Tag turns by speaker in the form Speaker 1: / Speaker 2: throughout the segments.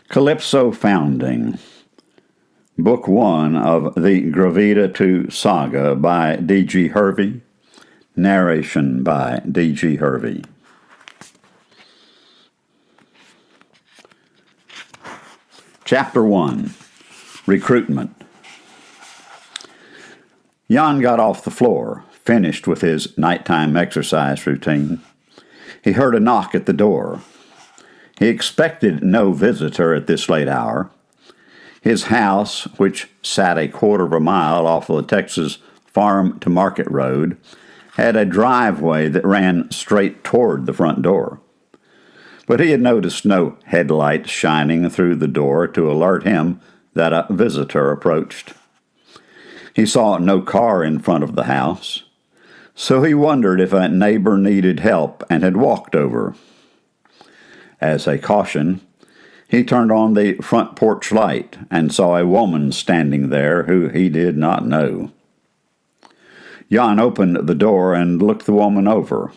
Speaker 1: Calypso Founding, Book 1 of the Gravida Saga by D.G. Hervey, narration by D.G. Hervey. Chapter 1, Recruitment. Jan got off the floor, finished with his nighttime exercise routine. He heard a knock at the door. He expected no visitor at this late hour. His house, which sat a quarter of a mile off of the Texas Farm to Market Road, had a driveway that ran straight toward the front door. But he had noticed no headlights shining through the door to alert him that a visitor approached. He saw no car in front of the house, so he wondered if a neighbor needed help and had walked over. As a caution, he turned on the front porch light and saw a woman standing there who he did not know. Jan opened the door and looked the woman over.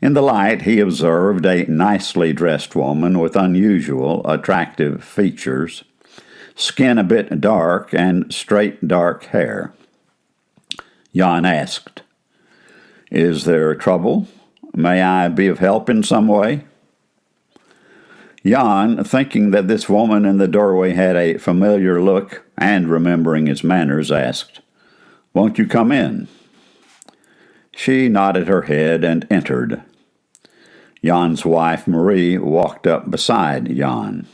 Speaker 1: In the light, he observed a nicely dressed woman with unusual, attractive features, skin a bit dark, and straight dark hair. Jan asked, "Is there trouble? May I be of help in some way?" Jan, thinking that this woman in the doorway had a familiar look and remembering his manners, asked, "Won't you come in?" She nodded her head and entered. Jan's wife, Marie, walked up beside Jan.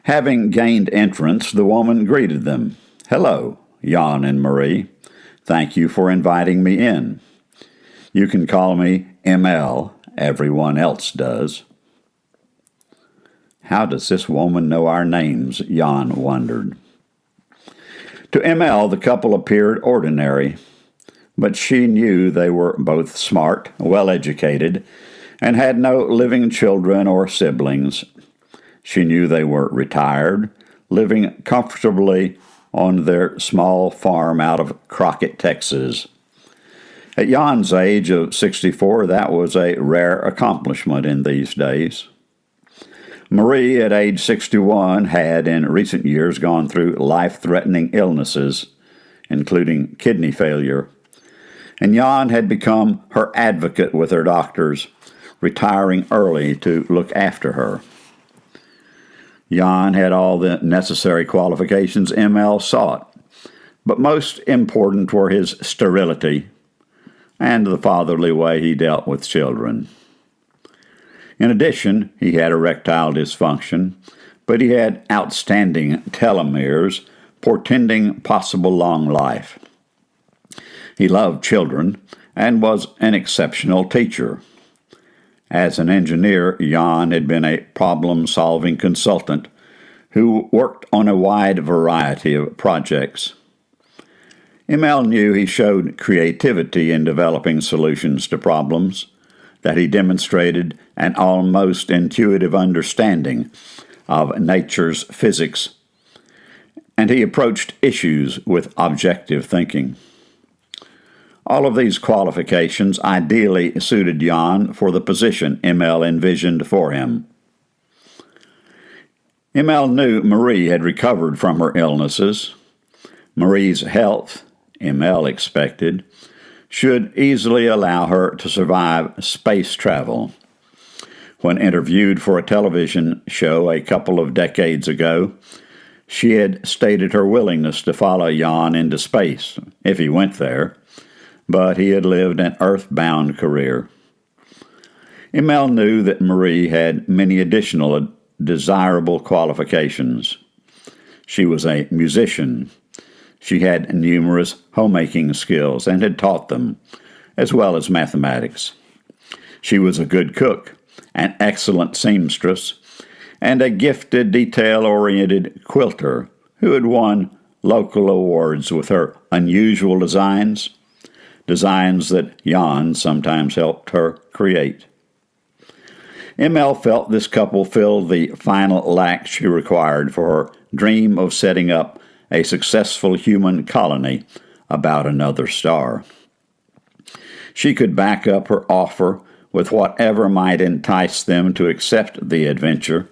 Speaker 1: Having gained entrance, the woman greeted them. "Hello, Jan and Marie. Thank you for inviting me in. You can call me ML. Everyone else does." How does this woman know our names? Jan wondered. To ML, the couple appeared ordinary, but she knew they were both smart, well-educated, and had no living children or siblings. She knew they were retired, living comfortably on their small farm out of Crockett, Texas. At Jan's age of 64, that was a rare accomplishment in these days. Marie, at age 61, had in recent years gone through life-threatening illnesses, including kidney failure, and Jan had become her advocate with her doctors, retiring early to look after her. Jan had all the necessary qualifications ML sought, but most important were his sterility and the fatherly way he dealt with children. In addition, he had erectile dysfunction, but he had outstanding telomeres, portending possible long life. He loved children and was an exceptional teacher. As an engineer, Jan had been a problem-solving consultant who worked on a wide variety of projects. ML knew he showed creativity in developing solutions to problems, that he demonstrated an almost intuitive understanding of nature's physics, and he approached issues with objective thinking. All of these qualifications ideally suited Jan for the position ML envisioned for him. ML knew Marie had recovered from her illnesses. Marie's health, ML expected, should easily allow her to survive space travel. When interviewed for a television show a couple of decades ago, she had stated her willingness to follow Jan into space, if he went there, but he had lived an earthbound career. ML knew that Marie had many additional desirable qualifications. She was a musician. She had numerous homemaking skills and had taught them, as well as mathematics. She was a good cook, an excellent seamstress, and a gifted, detail-oriented quilter who had won local awards with her unusual designs that Jan sometimes helped her create. ML felt this couple filled the final lack she required for her dream of setting up a successful human colony about another star. She could back up her offer with whatever might entice them to accept the adventure,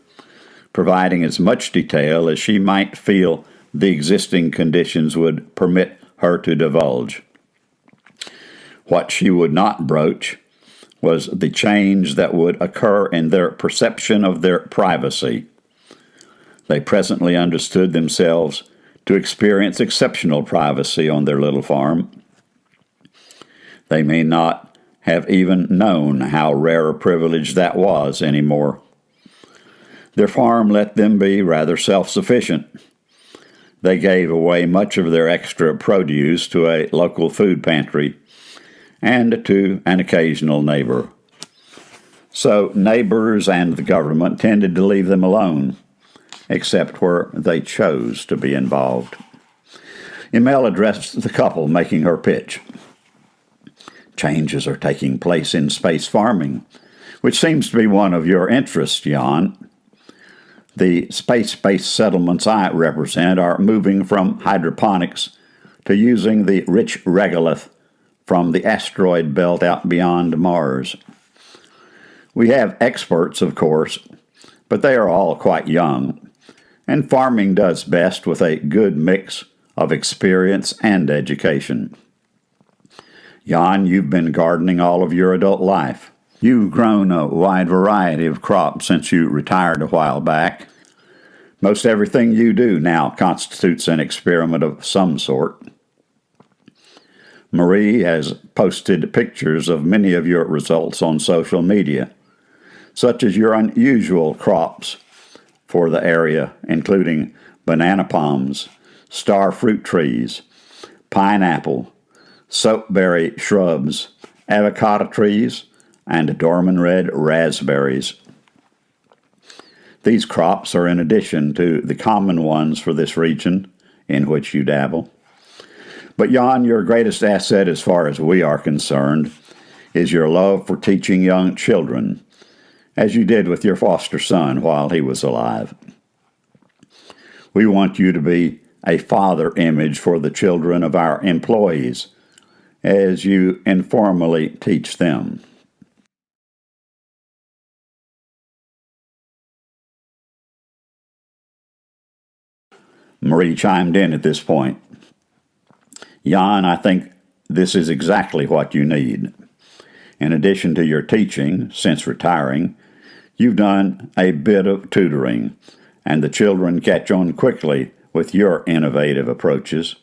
Speaker 1: providing as much detail as she might feel the existing conditions would permit her to divulge. What she would not broach was the change that would occur in their perception of their privacy. They presently understood themselves to experience exceptional privacy on their little farm. They may not have even known how rare a privilege that was anymore. Their farm let them be rather self-sufficient. They gave away much of their extra produce to a local food pantry and to an occasional neighbor. So neighbors and the government tended to leave them alone, except where they chose to be involved. Emil addressed the couple, making her pitch. Changes are taking place in space farming, which seems to be one of your interests, Jan. The space-based settlements I represent are moving from hydroponics to using the rich regolith from the asteroid belt out beyond Mars. We have experts, of course, but they are all quite young, and farming does best with a good mix of experience and education. Jan, you've been gardening all of your adult life. You've grown a wide variety of crops since you retired a while back. Most everything you do now constitutes an experiment of some sort. Marie has posted pictures of many of your results on social media, such as your unusual crops for the area, including banana palms, star fruit trees, pineapple, soapberry shrubs, avocado trees, and Dorman red raspberries. These crops are in addition to the common ones for this region in which you dabble. But Jan, your greatest asset as far as we are concerned is your love for teaching young children, as you did with your foster son while he was alive. We want you to be a father image for the children of our employees as you informally teach them. Marie chimed in at this point. Jan, I think this is exactly what you need. In addition to your teaching, since retiring, you've done a bit of tutoring, and the children catch on quickly with your innovative approaches.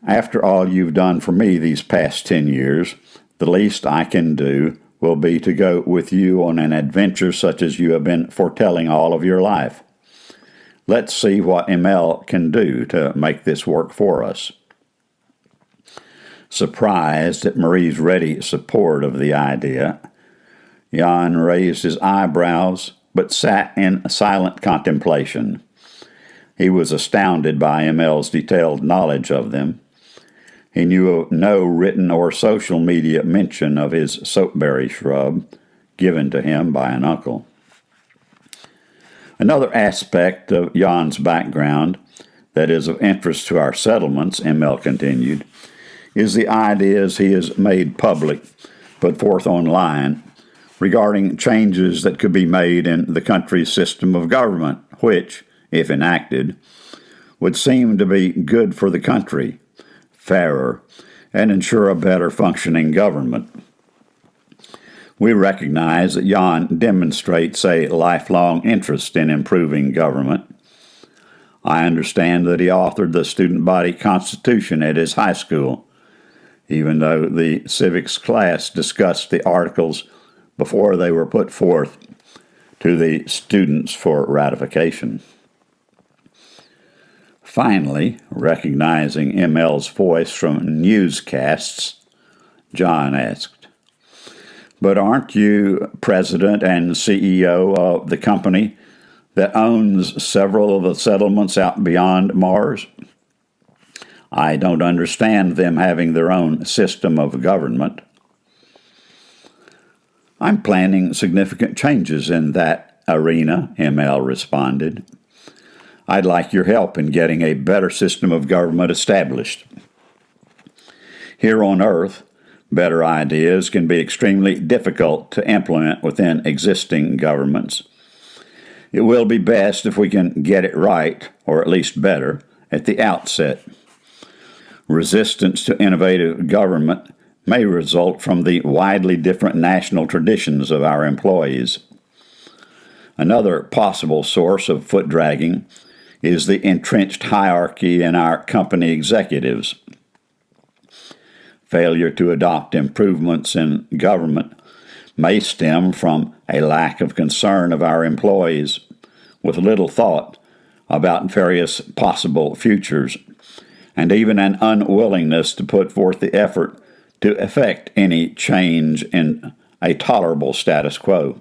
Speaker 1: After all you've done for me these past 10 years, the least I can do will be to go with you on an adventure such as you have been foretelling all of your life. Let's see what Emil can do to make this work for us. Surprised at Marie's ready support of the idea, Jan raised his eyebrows but sat in silent contemplation. He was astounded by Emil's detailed knowledge of them. He knew of no written or social media mention of his soapberry shrub given to him by an uncle. Another aspect of Jan's background that is of interest to our settlements, Emil continued, is the ideas he has made public, put forth online, regarding changes that could be made in the country's system of government, which, if enacted, would seem to be good for the country, fairer, and ensure a better functioning government. We recognize that Jan demonstrates a lifelong interest in improving government. I understand that he authored the student body constitution at his high school, even though the civics class discussed the articles before they were put forth to the students for ratification. Finally, recognizing Emil's voice from newscasts, John asked, "But aren't you president and CEO of the company that owns several of the settlements out beyond Mars? I don't understand them having their own system of government." "I'm planning significant changes in that arena," Emil responded. "I'd like your help in getting a better system of government established. Here on Earth, better ideas can be extremely difficult to implement within existing governments. It will be best if we can get it right, or at least better, at the outset. Resistance to innovative government may result from the widely different national traditions of our employees. Another possible source of foot dragging is the entrenched hierarchy in our company executives. Failure to adopt improvements in government may stem from a lack of concern of our employees, with little thought about various possible futures, and even an unwillingness to put forth the effort to effect any change in a tolerable status quo.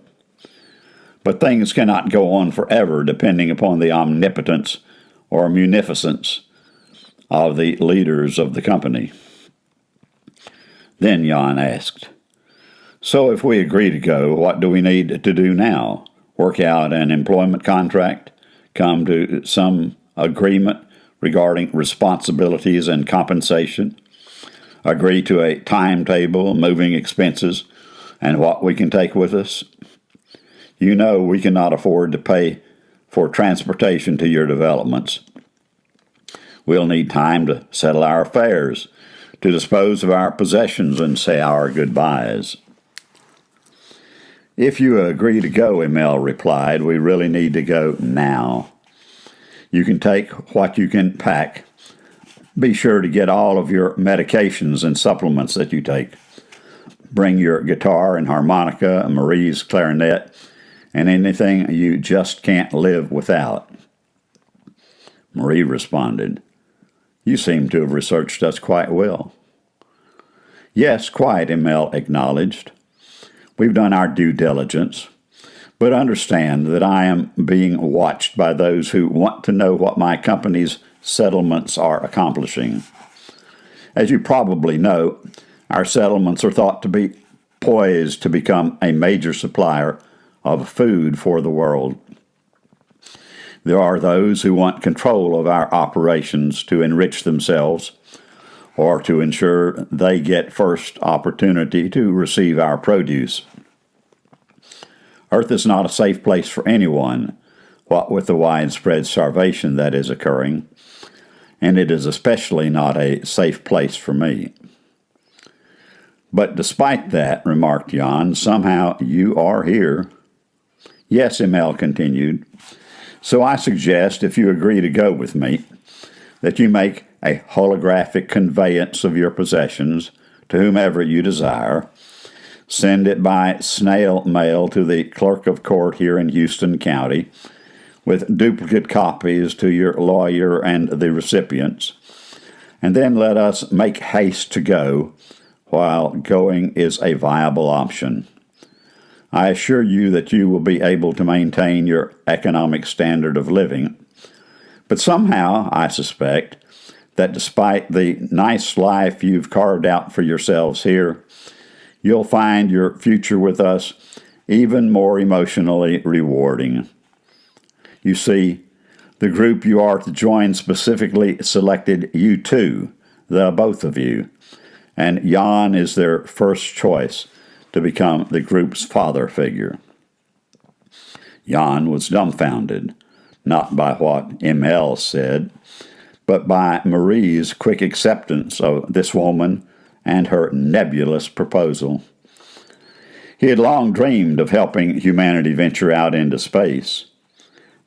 Speaker 1: But things cannot go on forever depending upon the omnipotence or munificence of the leaders of the company. Then Jan asked, "So if we agree to go, what do we need to do now? Work out an employment contract? Come to some agreement regarding responsibilities and compensation? Agree to a timetable, moving expenses, and what we can take with us? You know we cannot afford to pay for transportation to your developments. We'll need time to settle our affairs, to dispose of our possessions and say our goodbyes." "If you agree to go," Emil replied, "we really need to go now. You can take what you can pack. Be sure to get all of your medications and supplements that you take. Bring your guitar and harmonica, Marie's clarinet, and anything you just can't live without." Marie responded, "You seem to have researched us quite well." "Yes, quite," Emil acknowledged. "We've done our due diligence, but understand that I am being watched by those who want to know what my company's settlements are accomplishing. As you probably know, our settlements are thought to be poised to become a major supplier of food for the world. There are those who want control of our operations to enrich themselves or to ensure they get first opportunity to receive our produce. Earth is not a safe place for anyone, what with the widespread starvation that is occurring, and it is especially not a safe place for me. But despite that," remarked Jan, "somehow you are here." "Yes," Emil continued, "so I suggest, if you agree to go with me, that you make a holographic conveyance of your possessions to whomever you desire, send it by snail mail to the clerk of court here in Houston County, with duplicate copies to your lawyer and the recipients, and then let us make haste to go, while going is a viable option. I assure you that you will be able to maintain your economic standard of living, but somehow, I suspect, that despite the nice life you've carved out for yourselves here, you'll find your future with us even more emotionally rewarding. You see, the group you are to join specifically selected you two, the both of you, and Jan is their first choice to become the group's father figure." Jan was dumbfounded, not by what Emil said, but by Marie's quick acceptance of this woman and her nebulous proposal. He had long dreamed of helping humanity venture out into space.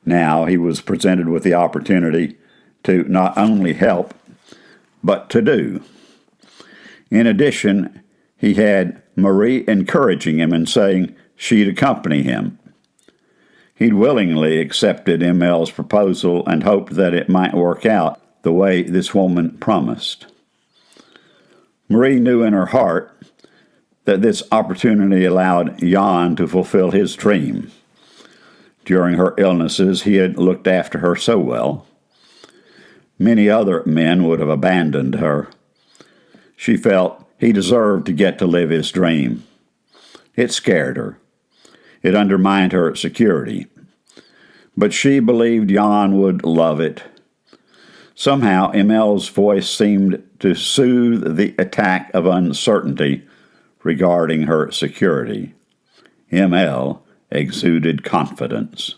Speaker 1: Now he was presented with the opportunity to not only help, but to do. In addition, he had Marie encouraging him and saying she'd accompany him. He'd willingly accepted Emil's proposal and hoped that it might work out the way this woman promised. Marie knew in her heart that this opportunity allowed Jan to fulfill his dream. During her illnesses, he had looked after her so well. Many other men would have abandoned her. She felt he deserved to get to live his dream. It scared her. It undermined her security. But she believed Jan would love it. Somehow, Emil's voice seemed to soothe the attack of uncertainty regarding her security. Emil exuded confidence.